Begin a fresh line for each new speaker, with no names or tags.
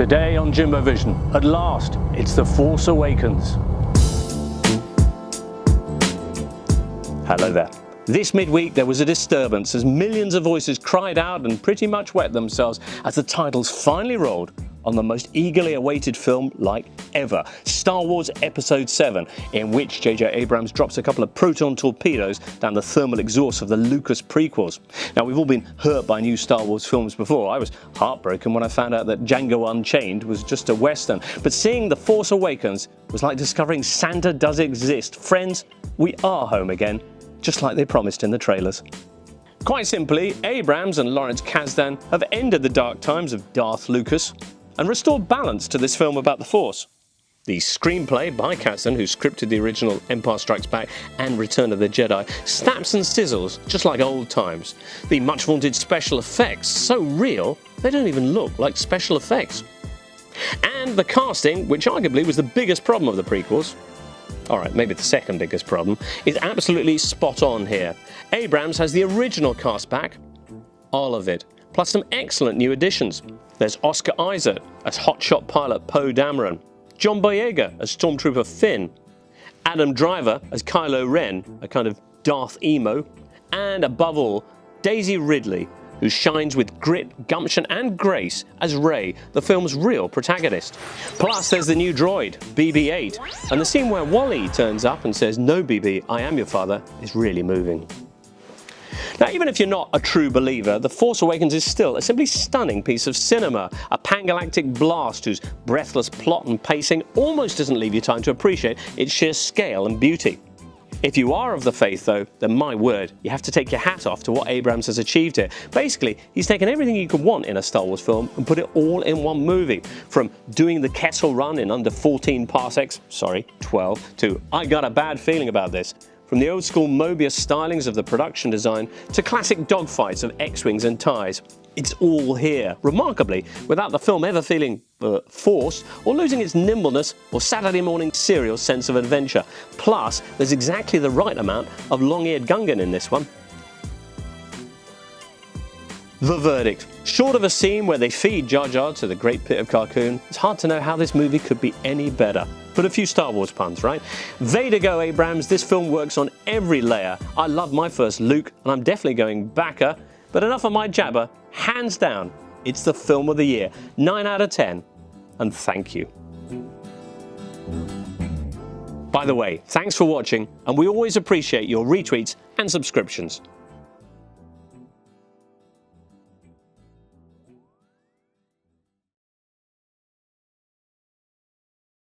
Today on Jimbo Vision, at last, it's The Force Awakens. Hello there. This midweek there was a disturbance as millions of voices cried out and pretty much wet themselves as the titles finally rolled on the most eagerly awaited film like ever, Star Wars Episode 7, in which j.j.abrams drops a couple of proton torpedoes down the thermal exhaust of the Lucas prequels. Now, we've all been hurt by new Star Wars films before. I was heartbroken when I found out that Django Unchained was just a Western, but seeing The Force Awakens was like discovering Santa does exist. Friends, we are home again, just like they promised in the trailers. Quite simply, Abrams and Lawrence Kasdan have ended the dark times of Darth Lucas and restored balance to this film about the Force. The screenplay by Kasdan, who scripted the original Empire Strikes Back and Return of the Jedi, snaps and sizzles just like old times. The much vaunted special effects, so real, they don't even look like special effects. And the casting, which arguably was the biggest problem of the prequels, alright, maybe the second biggest problem, is absolutely spot on here. Abrams has the original cast back, all of it, plus some excellent new additions. There's Oscar Isaac as hotshot pilot Poe Dameron, John Boyega as Stormtrooper Finn, Adam Driver as Kylo Ren, a kind of Darth emo, and above all, Daisy Ridley, who shines with grit, gumption and grace as Rey, the film's real protagonist. Plus there's the new droid, BB-8, and the scene where Wally turns up and says, "No BB, I am your father," is really moving. Now, even if you're not a true believer, The Force Awakens is still a simply stunning piece of cinema, a pangalactic blast whose breathless plot and pacing almost doesn't leave you time to appreciate its sheer scale and beauty. If you are of the faith, though, then my word, you have to take your hat off to what Abrams has achieved here. Basically, he's taken everything you could want in a Star Wars film and put it all in one movie. From doing the Kessel Run in under 14 parsecs, sorry, 12, to I got a bad feeling about this. From the old school Mobius stylings of the production design to classic dogfights of X-Wings and TIEs. It's all here, remarkably, without the film ever feeling forced or losing its nimbleness or Saturday morning serial sense of adventure. Plus, there's exactly the right amount of long-eared Gungan in this one. The verdict. Short of a scene where they feed Jar Jar to the Great Pit of Carkoon, it's hard to know how this movie could be any better. But a few Star Wars puns, right? Way to go, Abrams. This film works on every layer. I love my first Luke, and I'm definitely going backer. But enough of my jabber. Hands down, it's the film of the year. 9 out of 10. And thank you. By the way, thanks for watching, and we always appreciate your retweets and subscriptions.